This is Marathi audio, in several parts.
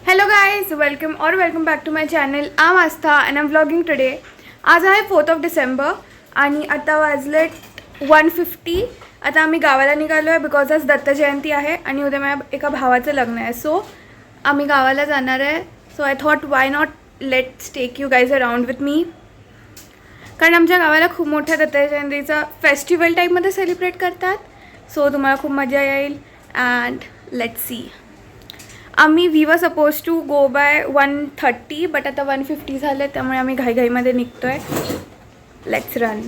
Hello guys, welcome back to my channel. I'm Aastha and I'm vlogging today. आज आहे 4 डिसेंबर आणि आता वाजले 1:50. आता आम्ही गावाला निघालो आहे बिकॉज आज दत्त जयंती आहे आणि उद्या माझ्या एका भावाचं लग्न आहे. सो आम्ही गावाला जाणार आहे. So I thought why not let's take you guys around with me. कारण आमच्या गावाला खूप मोठ्या दत्त जयंतीचा फेस्टिवल टाईपमध्ये सेलिब्रेट करतात. सो तुम्हाला खूप मजा येईल अँड लेट्स सी. आम्ही we were suppose to go by 1:30 but आता 1:50 झाले, त्यामुळे आम्ही घाईघाईमध्ये निघतो आहे. Let's run.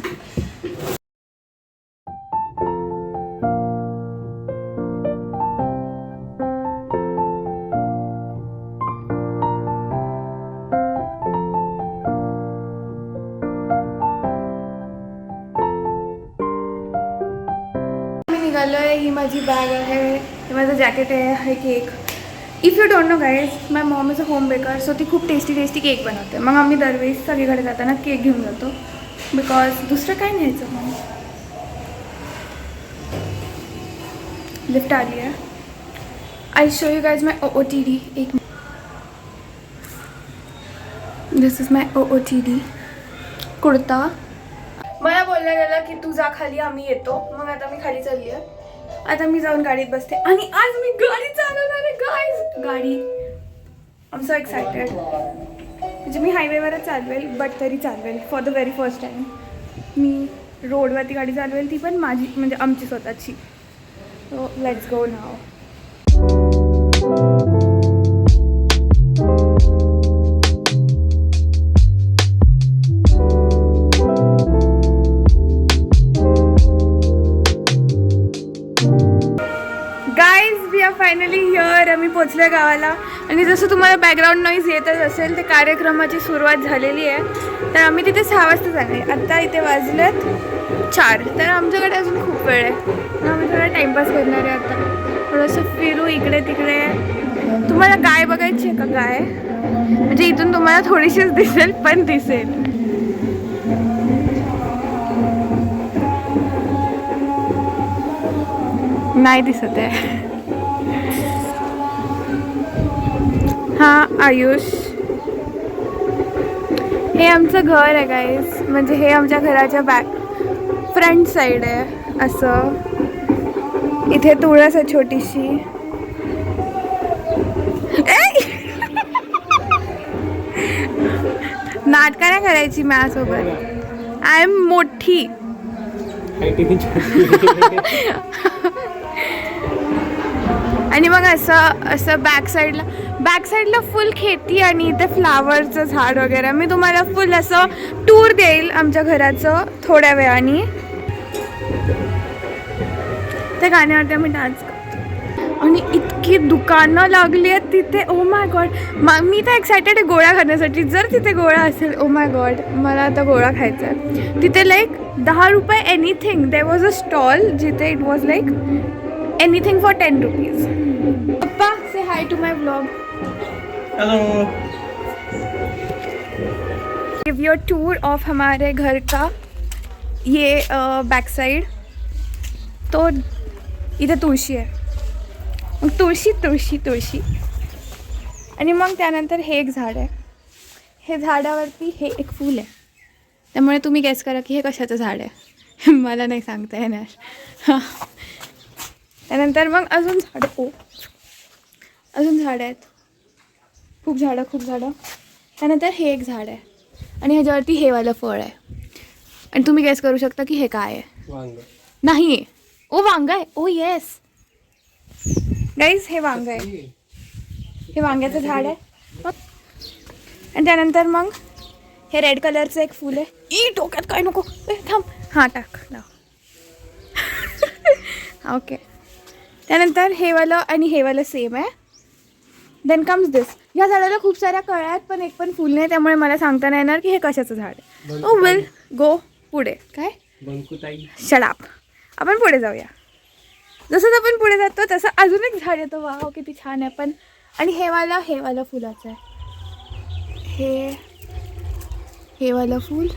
आम्ही निघालो आहे. ही माझी बॅग आहे, हे माझं जॅकेट आहे, हे cake. If you don't know guys, my Maugham is a home baker. So ती खूप टेस्टी केक बनवते. मग आम्ही दरवेळेस सगळीकडे जाताना केक घेऊन जातो बिकॉज दुसरं काय न्यायचं. मग लिफ्ट आली आहे. I show you guys my OOTD. एक दिस इज माय OOTD कुर्ता. मला बोललं गेलं की तू जा खाली, आम्ही येतो. मग आता मी खाली चालली आहे. आता मी जाऊन गाडीत बसते आणि आज मी गाडी चालवणार आहे गाईज. गाडी आय एम सो एक्सायटेड. म्हणजे मी हायवेवरच चालवेल बट तरी चालवेल for the very first time. मी रोडवरती गाडी चालवेल, ती पण माझी म्हणजे आमची स्वतःची. So let's go now. Finally here. आम्ही पोचलो आहे गावाला आणि जसं तुम्हाला बॅकग्राऊंड नॉईज येतच असेल, ते कार्यक्रमाची सुरुवात झालेली आहे. तर आम्ही तिथे 6 वाजता जाणार. आत्ता इथे वाजलेत 4. तर आमच्याकडे अजून खूप वेळ आहे. आम्ही थोडा टाईमपास करणार आहे. आता थोडंसं फिरू इकडे तिकडे. तुम्हाला गाय बघायची आहे का? गाय म्हणजे इथून तुम्हाला थोडीशीच दिसेल पण दिसेल. नाही दिसत आहे. हां आयुष, हे आमचं घर आहे गाईज. म्हणजे हे आमच्या घराच्या फ्रंट साईड आहे. असं इथे तुळस आहे छोटीशी. नाटकं नाही करायची माझ्यासोबत. आय एम मोठी. आणि मग असं बॅक साईडला फुल खेती आणि इथे फ्लावरचं झाड वगैरे. मी तुम्हाला फुल असं टूर देईल आमच्या घराचं थोड्या वेळाने. त्या गाण्यावरती आम्ही डान्स करतो आणि इतकी दुकानं लागली आहेत तिथे. ओ माय गॉड, मी तर एक्सायटेड आहे गोळा खाण्यासाठी. जर तिथे गोळा असेल, ओ माय गॉड मला आता गोळा खायचा आहे. तिथे लाईक 10 रुपये anything. There was a stall जिथे it was like anything for 10 rupees. Papa, say hi to my vlog. Hello. Give your tour of हमारे घर का. ये बैक साइड. तो इथे तुळशी आहे. मग तुळशी आणि मग त्यानंतर हे एक झाड आहे. हे झाडावरती हे एक फूल आहे. त्यामुळे तुम्ही गेस करा की हे कशाचं झाड आहे. मला नाही सांगता येणार. हां, त्यानंतर मग अजून झाडं आहेत. खूप झाडं. त्यानंतर हे एक झाड आहे आणि ह्याच्यावरती हे वालं फळ आहे. आणि तुम्ही गेस करू शकता की हे काय आहे. वांग. नाही आहे. ओ वांग आहे. ओ येस गाईज, हे वांग आहे. हे वांग्याचं झाड आहे. आणि त्यानंतर मग हे रेड कलरचं एक फूल आहे. ई डोक्यात काय नको, थांब. हां टाक लाव. ओके. त्यानंतर हे वालं सेम आहे. देन कम्स दिस. ह्या झाडाला खूप साऱ्या कळ्या आहेत पण एक पण फुल नाही, त्यामुळे मला सांगता नाही येणार की हे कशाचं झाड आहे. ओ विल गो पुढे. काय शडाप. आपण पुढे जाऊया. जसं आपण पुढे जातो तसं अजून एक झाड येतं. वाव किती छान आहे. पण आणि हे वालं फुलाचं आहे. हे वालं फूल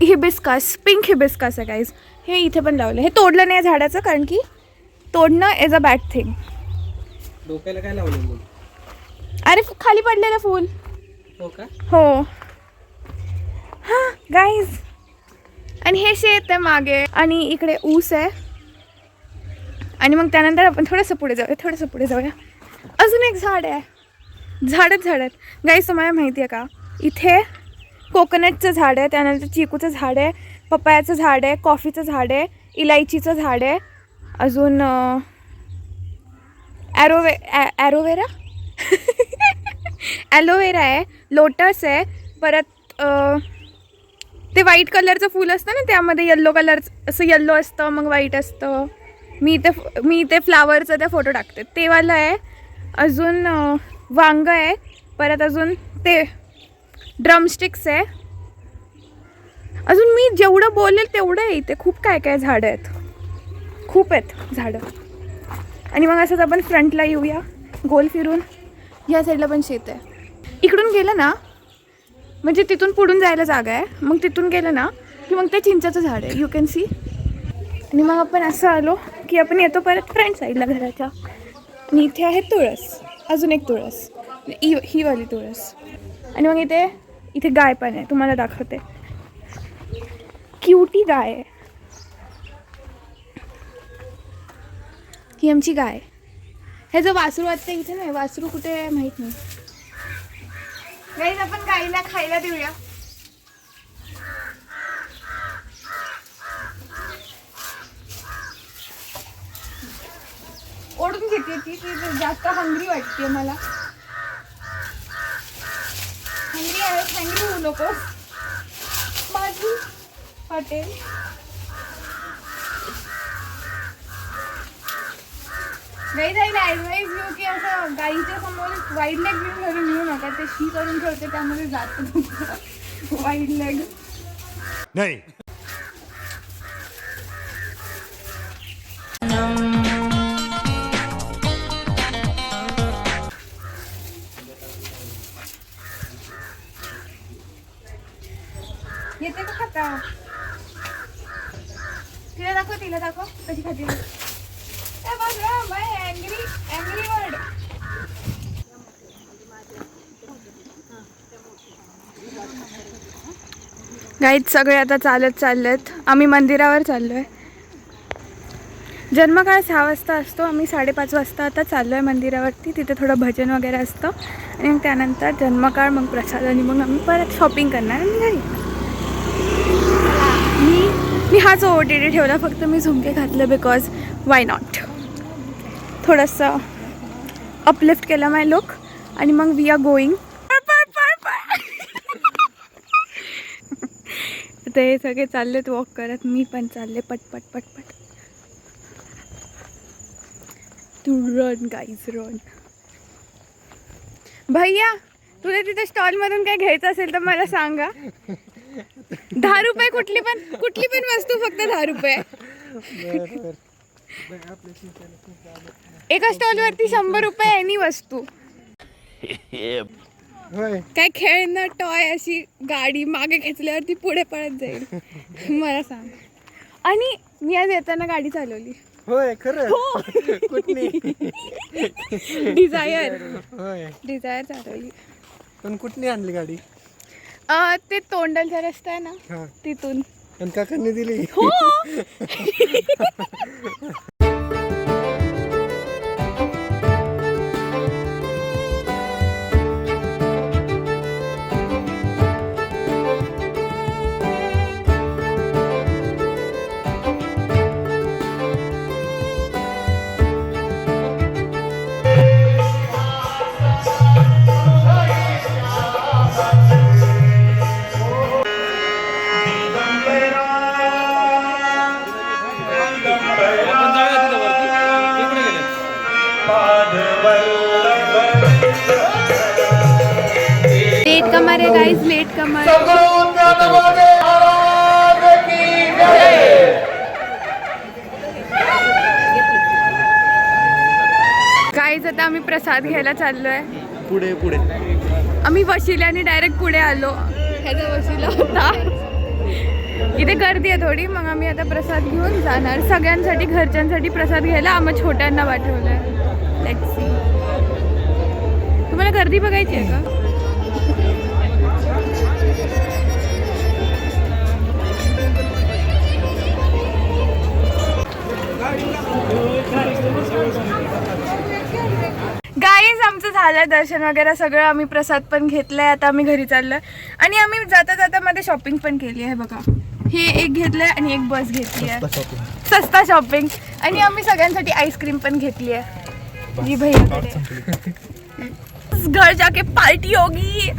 हिबिस्कस, पिंक हिबिस्कस आहे गाईज. हे इथे पण लावलं. हे तोडलं नाही झाडाचं कारण की तोडणं इज अ बॅड थिंग. डोक्याला काय लावलं मग? अरे खाली पडलेलं फूल. हो का? हो. हां गाईज, आणि हे शेत आहे मागे आणि इकडे ऊस आहे. आणि मग त्यानंतर आपण थोडंसं पुढे जाऊया. अजून एक झाड आहे. झाडच झाड आहेत गाईज. तुम्हाला माहिती आहे का, इथे कोकोनटचं झाड आहे, त्यानंतर चिकूचं झाड आहे, पपयाचं झाड आहे, कॉफीचं झाड आहे, इलायचीचं झाड आहे, अजून ॲलोवेरा आहे, लोटस आहे, परत ते व्हाईट कलरचं फूल असतं ना, त्यामध्ये येल्लो कलरचं असं येल्लो असतं मग व्हाईट असतं. मी इथे फ्लावरचं त्या फोटो टाकते, ते वालं आहे. अजून वांग आहे, परत अजून ते ड्रमस्टिक्स आहे. अजून मी जेवढं बोलेल तेवढं आहे. इथे खूप काय काय झाडं आहेत, खूप आहेत झाडं. आणि मग असंच आपण फ्रंटला येऊया, गोल फिरून. ह्या साईडला पण शेत आहे. इकडून गेलं ना म्हणजे तिथून पुढून जायला जागा आहे. मग तिथून गेलं ना की मग ते चिंचाचं झाड आहे, यू कॅन सी. आणि मग आपण असं आलो की आपण येतो परत फ्रंट साईडला घराच्या. आणि इथे आहे तुळस, अजून एक तुळस, ही वाली तुळस. आणि मग इथे गाय पण आहे, तुम्हाला दाखवते. क्यूटी गाय आहे ही, आमची गाय. ह्याचं वासरू आत्ता इथे नाही, वासरू कुठे आहे माहीत नाही. गाईज आपण गाईला खायला देऊया. ओढून घेते ती जास्त हंग्री वाटते मला. हंग्री आहे, हंग्री होऊ नको माझी हॉटेल. गाईज आईला ॲडवाईस घेऊ की असं गाईच्या समोर वाईड लेग घेऊन घेऊ नका. ते शी करून ठेवते, त्यामध्ये जातं तुमचं वाईड लेग. नाही. येते का खाता? तिला दाखव कशी खाते. गाईज सगळे आता चालत चाललेत. आम्ही मंदिरावर चाललो आहे. जन्मकाळ 6 वाजता असतो, आम्ही 5:30 वाजता आता चाललो आहे मंदिरावरती. तिथे थोडं भजन वगैरे असतं आणि मग त्यानंतर जन्मकाळ, मग प्रसाद, आणि मग आम्ही परत शॉपिंग करणार आणि घरी. मी हाच OOTD ठेवला, फक्त मी झुमके घातले बिकॉज वाय नॉट. थोडंसं अपलिफ्ट केला माय लुक. आणि मग वी आर गोईंग. ते सगळे चाललेत वॉक करत, मी पण चालले पटपट पटपट. To run guys, run. भैया तुला तिथे स्टॉलमधून काय घ्यायचं असेल तर मला सांगा. 10 रुपये कुठली पण वस्तू, फक्त 10 रुपये. एका स्टॉलवरती 100 रुपये एनी वस्तू. काय खेळणं टॉय, अशी गाडी मागे खेचल्यावरती पुढे पळत जाईल. मला सांग. आणि मी आज येताना गाडी चालवली. होय खरं? हो. कुठली? डिझायर. होय. डिझायर चालवली. पण कुठली आणली गाडी? ते तोंडलचा रस्ता आहे ना, हा. तिथून. आणि काकांनी दिली? हो. लेट कमर है गाइस, लेट कमर. गाइस आता आम्ही प्रसाद घ्यायला चाललोय. पुढे आम्ही वशिल्याने डायरेक्ट पुढे आलो. ह्याचा वशिला होता. इथे गर्दी आहे थोडी, मग आम्ही आता प्रसाद घेऊन जाणार. सगळ्यांसाठी, घरच्यांसाठी प्रसाद घ्यायला आम्ही छोट्यांना पाठवलंय. Let's see. तुम्हाला गर्दी बघायची आहे का? गाईज आमचं झालं दर्शन वगैरे सगळं. आम्ही प्रसाद पण घेतलाय. आता आम्ही घरी चाललोय आणि आम्ही जाता जाता मध्ये शॉपिंग पण केली आहे बघा. हे एक घेतलंय आणि एक बस घेतली आहे, सस्ता शॉपिंग. आणि आम्ही सगळ्यांसाठी आईस्क्रीम पण घेतली आहे जी भैयाकडे. घर जाके पार्टी होगी.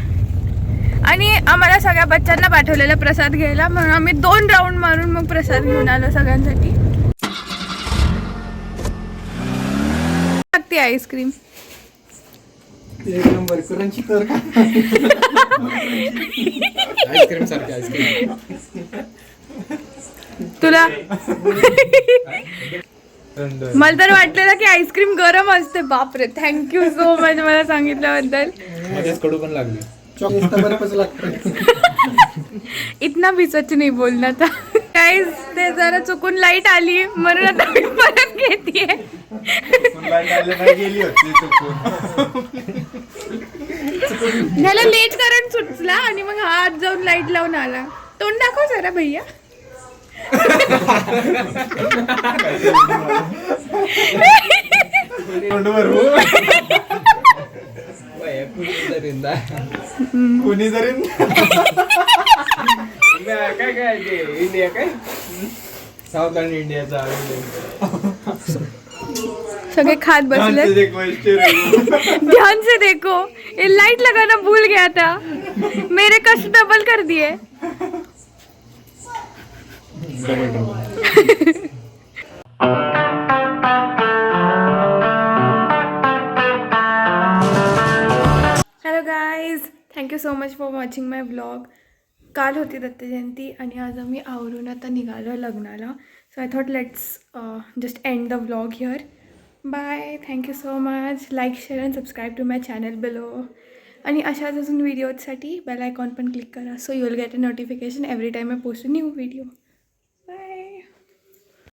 आणि आम्हाला सगळ्या बच्चांना पाठवलेलं प्रसाद घ्यायला, म्हणून आम्ही 2 राऊंड मारून मग प्रसाद घेऊन आलो सगळ्यांसाठी. लागते आईस्क्रीम एक नंबर क्रंची तर का आईस्क्रीम सारखे आईस्क्रीम. तुला मला तर वाटलेलं की आईस्क्रीम गरम असते. बापरे, थँक्यू सो मच मला सांगितल्याबद्दल. मध्येच कडू पण लागली. चॉकलेट बर्फच लागतं. इतना भी सच नाही बोलना था. गाईज ते जरा चुकून लाईट आली म्हणून आता मी परत घेतेय. ह्याला लेट करंट सुटला आणि मग हा आत जाऊन लाईट लावून आला. तोंड दाखव जरा भैया. कोणी जरी काय काय ते इंडिया काय साऊथ आणि इंडियाचा सगळे खात बसले. ध्यान से देखो, ये लाइट लगाना भूल गया था. मेरे कष्ट डबल कर दिए. Hello guys, thank you so much for watching my vlog. काल होती दत्त जयंती आणि आज आम्ही आवरून आता निघालो लग्नाला. So I thought let's just end the vlog here. Bye, thank you so much. Like, share and subscribe to my channel below. आणि अशाच अजून व्हिडिओजसाठी बेल आयकॉन पण क्लिक करा. So you will get a notification every time I post a new video.